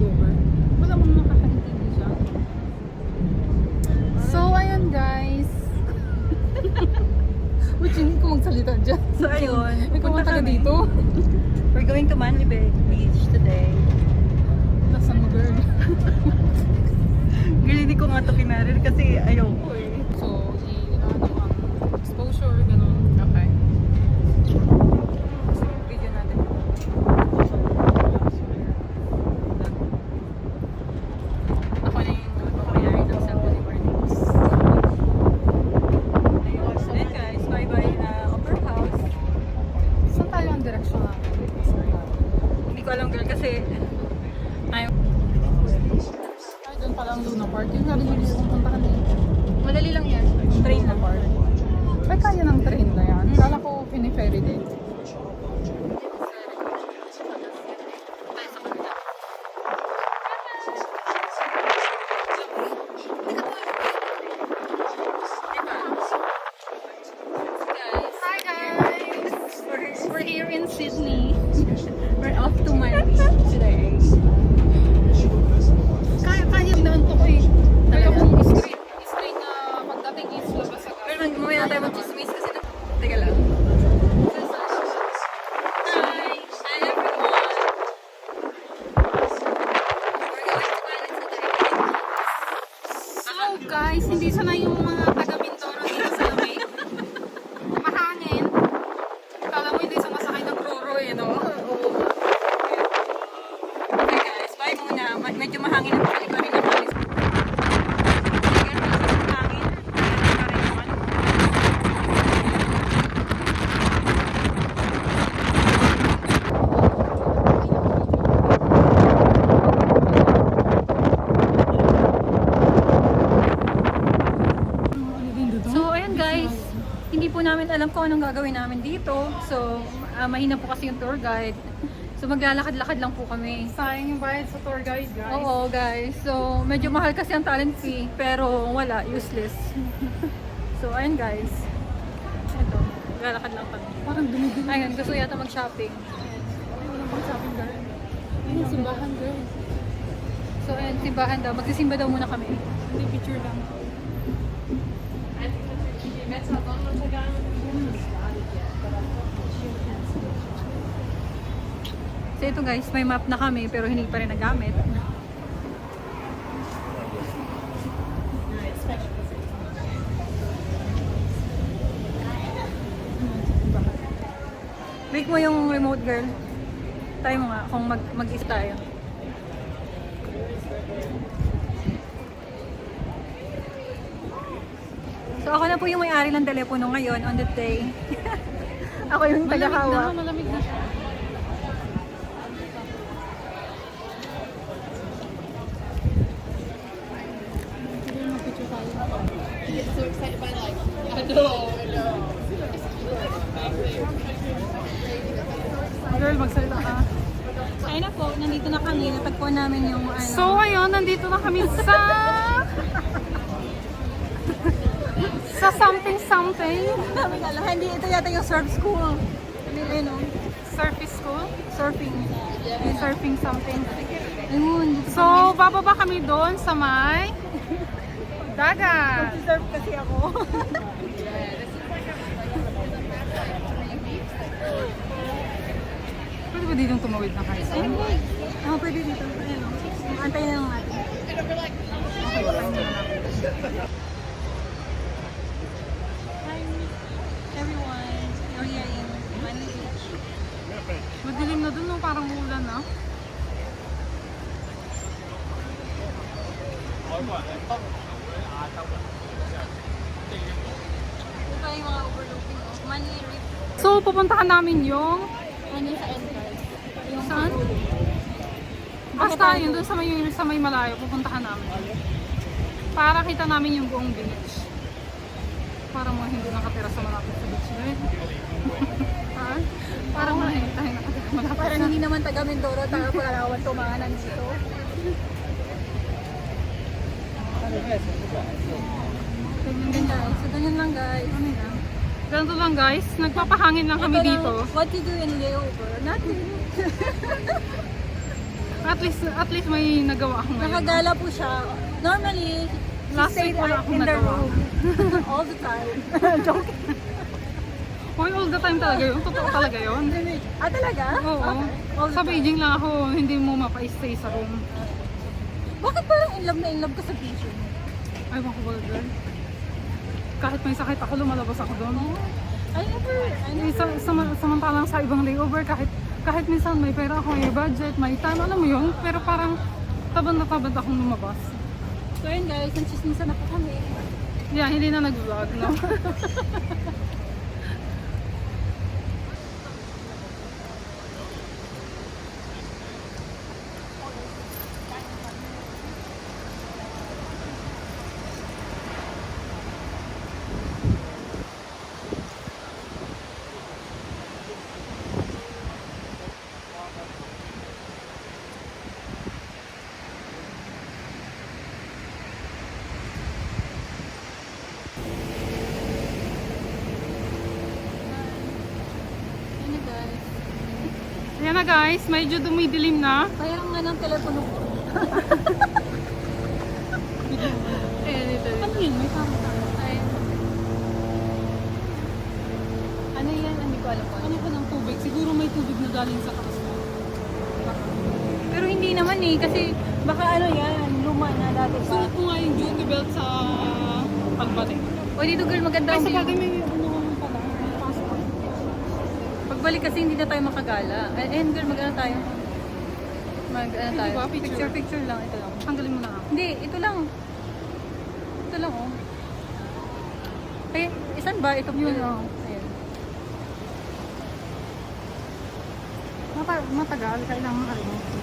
voiceover. Wala mong makakaintindi siya. So, ayun guys. Which hindi ko magsalita dyan. So ayun, Ikaw ang pupunta taga kami. dito. We're going to Manly Beach today. Nasaan mo girl? Girl, hindi ko nga ito kinarir kasi ayoko eh. So, ano ang exposure, ganun. Okay. Video natin. Ako na yung nagpamayari ng cellphone ni Marlins. Ayun. Then guys, bye-bye upper house. Saan tayo ang direksyon natin? Hindi ko alam girl kasi Ay, doon pala ang Luna Park. Yung sabi gusto kong puntahan eh. madali lang yan. Train lang. Park. Ay, kaya ng train na yan. Kala ko pini-ferry din. Hi guys! We're here in Sydney. We're off to Manly today. Kaya daan to ko eh. Kaya kung straight na pagdating is labas agad. Pero mamaya tayo mag-chismis kasi teka lang. Hi! Hi everyone! We're going to Manly today. So guys, hindi sana yung mga taga Mindoro dito sa lamig. Mahangin. Kala mo hindi sa masakay ng Roro eh, no? Okay guys, bye muna. Medyo mahangin ang pali pa rin naman. So ayan guys, hindi po namin alam kung anong gagawin namin dito. So mahina po kasi yung tour guide. So maglalakad-lakad lang po kami. Sayang yung bayad sa tour guide guys. Oo guys. So medyo mahal kasi ang talent fee, pero wala, useless. So ayan guys. Ito, maglalakad lang kami. Parang dumidili. Ayun, gusto yata mag-shopping. Wala mag-shopping girl. Ayun, simbahan girl. So ayan, simbahan daw. Magsisimba daw muna kami. Hindi, picture lang. So ito guys, may map na kami pero hindi pa rin nagamit. Click mo yung remote girl. Try mo nga kung mag-is tayo. So ako na po yung may-ari ng telepono ngayon on that day. Ako yung tagahawak. Malamig na siya. So excited by like, I know. Girl, magsalita ka. Ayun na po, nandito na kami. Natagpuan namin yung ano. So ayun, nandito na kami sa sa something. Sabi nga lang, hindi ito yata yung surf school. Hindi, ano, Surface school. surfing. May surfing something. Ayun, dito So bababa kami doon sa may dagat. Surf kasi ako. Pwede ba dito tumawid na kayo? Ayun. Pwede dito. Ayun. Antay na lang natin. Okay, baka hindi na natin. Hi everyone. We're here in Manly Beach. Madilim na doon, no? Parang ulan na. Ito pa yung mga overlooking of Manly Reef. So pupuntahan namin yung Ano sa entrance? Yung saan? Basta yun doon sa may malayo, pupuntahan namin. Para kita namin yung buong beach. Para mga hindi nakatira sa malapit sa beach. Right? Ha? Para mga hindi tayo nakatira sa malapit Parang sa hindi naman taga Mindoro, taga Palawan tumahanan dito. Ganyan guys. So, ganyan lang guys. Ano yan? Ganito lang guys, nagpapahangin lang kami Ito lang, dito. What you do in layover? Nothing. At least may nagawa ako ngayon. Nakagala po siya. Normally, she Last stayed week wala akong in the nagawa. room all the time. Joke. Hoy, all the time talaga yun. Totoo talaga yun. Talaga? Oo. Okay. All the Sa time. Beijing lang ako, hindi mo mapa-stay sa room. Bakit parang in love na in love ka sa Beijing? Ay, ko ba, girl? Kahit may sakit ako, lumalabas ako doon. I never. Samantalang sa ibang layover, kahit minsan may pera ako, may budget, may time, alam mo yun, pero parang tabad na tabad akong lumabas. So yun guys, nagsismisa na po kami. Yeah, hindi na nag-vlog, no? Yun na guys. Ayan na guys, medyo dumidilim na. Parang nga ng telepono ko. Ayan, dito. Ano yun? May tama na. Ay. Ano yan? Hindi ko alam po. Ano pa ng tubig? Siguro may tubig na galing sa taas mo. Pero hindi naman eh, kasi baka ano yan, luma na dati pa. Suot ko nga yung duty belt sa pagbalik. O dito girl, maganda Kasi hindi. bagay may ano pala, may passport. Pagbalik kasi hindi na tayo makagala. Ayun girl, mag-ano tayo? Mag-ano tayo? ba? Picture? Picture lang, ito lang. Tanggalin mo na ako. Hindi, ito lang. Ito lang oh. Ay, isan ba? Ito Yun, pala. oh. Ayan. Matagal, kailangan makalimutan.